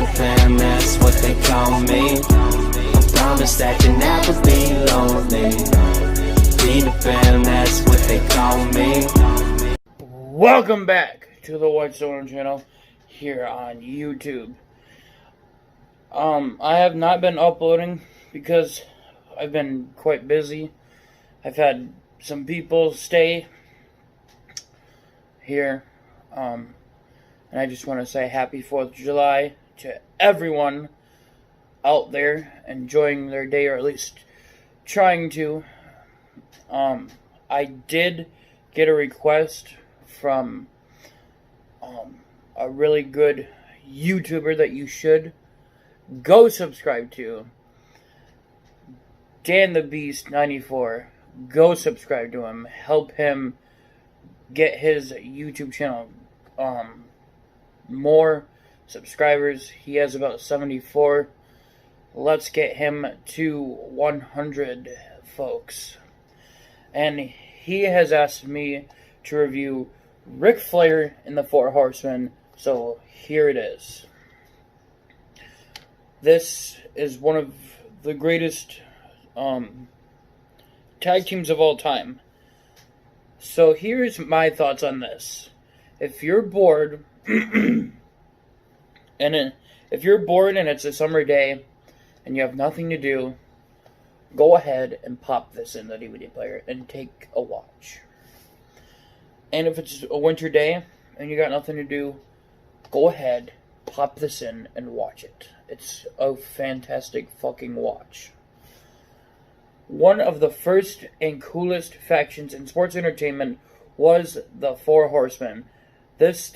the fam, that's what they call me. I promise that you'll never be lonely. Be the fam, that's what they call me. Welcome back to the White Stone channel here on YouTube. I have not been uploading because I've been quite busy. I've had some people stay here, and I just want to say happy 4th of July to everyone out there enjoying their day, or at least trying to. I did get a request from a really good YouTuber that you should go subscribe to, Dan the Beast 94. Go subscribe to him. Help him get his YouTube channel more subscribers. He has about 74. Let's get him to 100, folks. And he has asked me to review Ric Flair in the Four Horsemen, so here it is. This is one of the greatest tag teams of all time. So here's my thoughts on this. If you're bored, if you're bored and it's a summer day and you have nothing to do, go ahead and pop this in the DVD player and take a watch. And if it's a winter day and you got nothing to do, go ahead, pop this in and watch it. It's a fantastic fucking watch. One of the first and coolest factions in sports entertainment was the Four Horsemen. This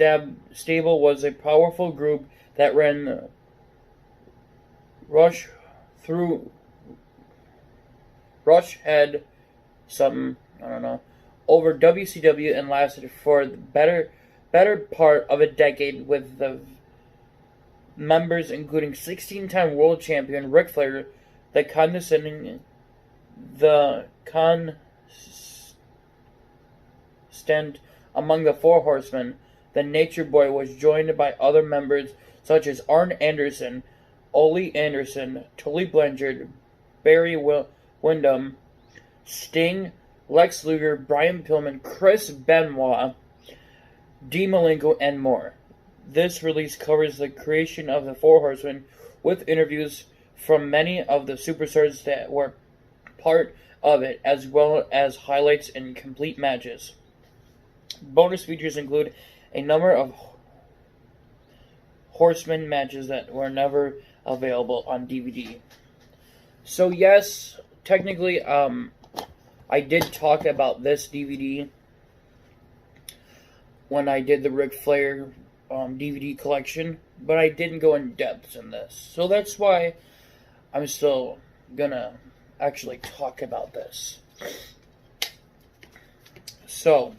stable was a powerful group that ran rush head something, I don't know, over WCW and lasted for the better part of a decade, with the members including 16-time world champion Ric Flair, the constant among the Four Horsemen. The Nature Boy was joined by other members such as Arn Anderson, Ole Anderson, Tully Blanchard, Barry Windham, Sting, Lex Luger, Brian Pillman, Chris Benoit, Dean Malenko, and more. This release covers the creation of the Four Horsemen with interviews from many of the superstars that were part of it, as well as highlights and complete matches. Bonus features include a number of Horseman matches that were never available on DVD. So yes, technically, I did talk about this DVD when I did the Ric Flair DVD collection, but I didn't go in depth in this. So that's why I'm still gonna actually talk about this. So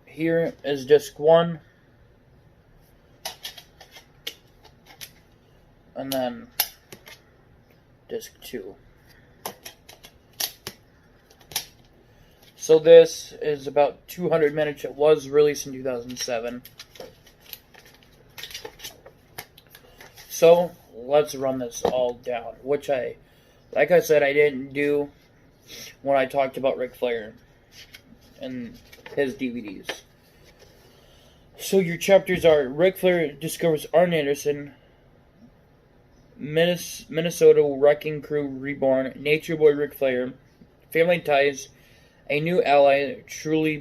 here is disc 1, and then disc 2. So this is about 200 minutes. It was released in 2007. So let's run this all down, which like I said, I didn't do when I talked about Ric Flair and his DVDs. So your chapters are: Ric Flair discovers Arn Anderson, Minnesota Wrecking Crew reborn, Nature Boy Ric Flair, Family Ties, a new ally, truly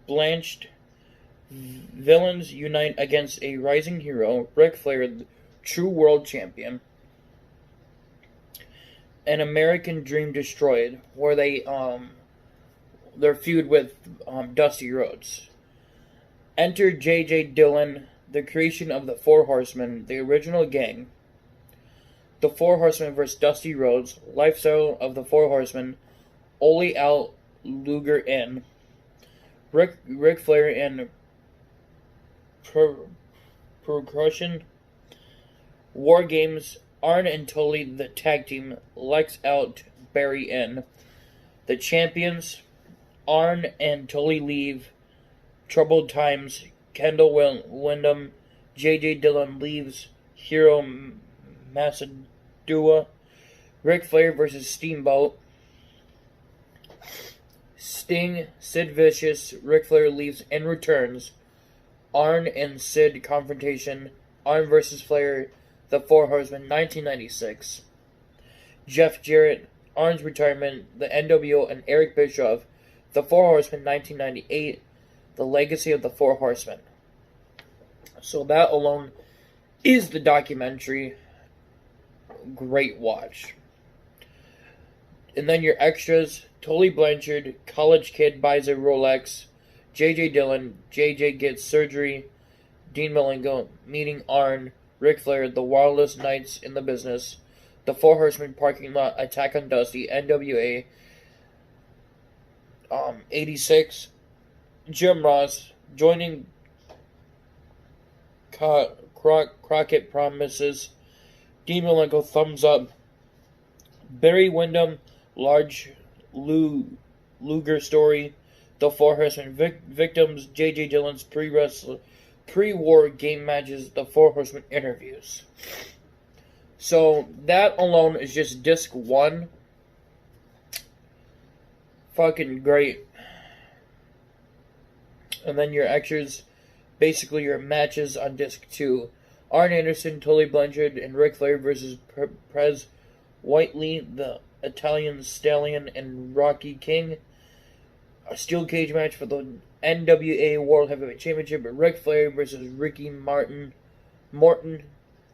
blanched, villains unite against a rising hero, Ric Flair, the true world champion, an American dream destroyed, where their feud with Dusty Rhodes. Enter J.J. Dillon, the creation of the Four Horsemen, the original gang. The Four Horsemen vs. Dusty Rhodes, lifestyle of the Four Horsemen, Ole Al Luger in, Ric Flair and Percussion, War Games, Arn and Tully, the tag team, Lex out, Barry in, the champions, Arn and Tully leave, Troubled Times, Kendall Windham, J.J. Dillon leaves Hero Macedua. Ric Flair versus Steamboat. Sting, Sid Vicious, Ric Flair leaves and returns. Arn and Sid confrontation. Arn versus Flair, The Four Horsemen, 1996. Jeff Jarrett, Arn's retirement, the NWO and Eric Bischoff, The Four Horsemen, 1998. The Legacy of the Four Horsemen. So that alone is the documentary. Great watch. And then your extras: Tully Blanchard, college kid buys a Rolex. J.J. Dillon, J.J. gets surgery. Dean Malenko meeting Arn. Ric Flair, the wildest nights in the business. The Four Horsemen parking lot, Attack on Dusty, NWA. 86. Jim Ross joining Crockett promises. Dean Malenko thumbs up. Barry Windham, large Luger story. The Four Horsemen victims. J.J. Dillon's pre-war game matches. The Four Horsemen interviews. So that alone is just disc 1. Fucking great. And then your extras, basically your matches on disc 2. Arn Anderson, Tully Blanchard, and Ric Flair versus Prez Whiteley, the Italian Stallion, and Rocky King. A steel cage match for the NWA World Heavyweight Championship. Ric Flair versus Ricky Morton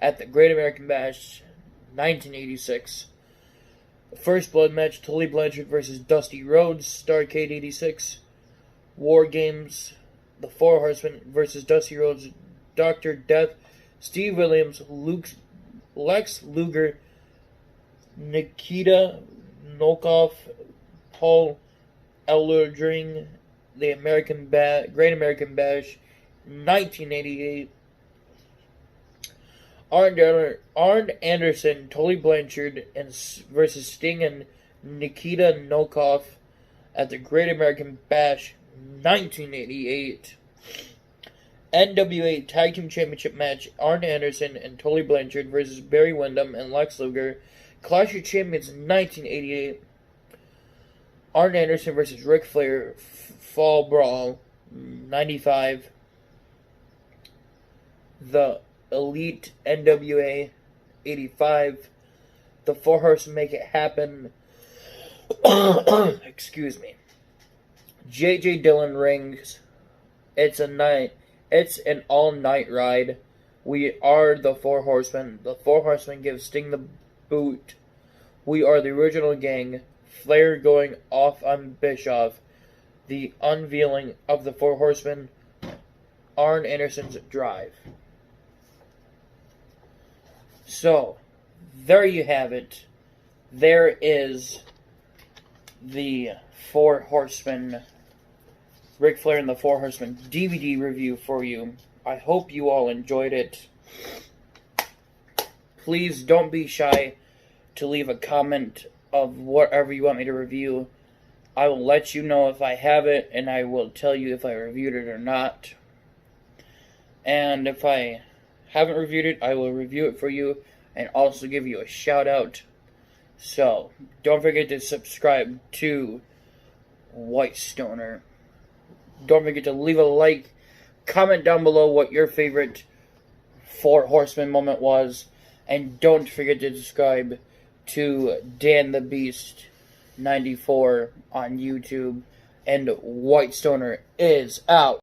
at the Great American Bash, 1986. The First Blood match, Tully Blanchard versus Dusty Rhodes, Starrcade 86. War Games, The Four Horsemen versus Dusty Rhodes, Dr. Death, Steve Williams, Lex Luger, Nikita Nokoff, Paul Ellering, the Great American Bash, 1988. Arn Anderson, Tully Blanchard, versus Sting and Nikita Nokoff at the Great American Bash, 1988. NWA Tag Team Championship match, Arn Anderson and Tully Blanchard versus Barry Windham and Lex Luger, Clash of Champions, 1988. Arn Anderson versus Ric Flair, Fall Brawl, 95. The Elite NWA, 85. The Four Horsemen Make It Happen. Excuse me. J.J. Dillon rings. It's an all-night ride. We are the Four Horsemen. The Four Horsemen give Sting the boot. We are the original gang. Flair going off on Bischoff. The unveiling of the Four Horsemen. Arn Anderson's drive. So, there you have it. There is the Four Horsemen, Ric Flair and the Four Horsemen DVD review for you. I hope you all enjoyed it. Please don't be shy to leave a comment of whatever you want me to review. I will let you know if I have it, and I will tell you if I reviewed it or not. And if I haven't reviewed it, I will review it for you and also give you a shout out. So, don't forget to subscribe to White Stoner. Don't forget to leave a like, comment down below what your favorite Four Horsemen moment was, and don't forget to subscribe to Dan the Beast 94 on YouTube. And White Stoner is out.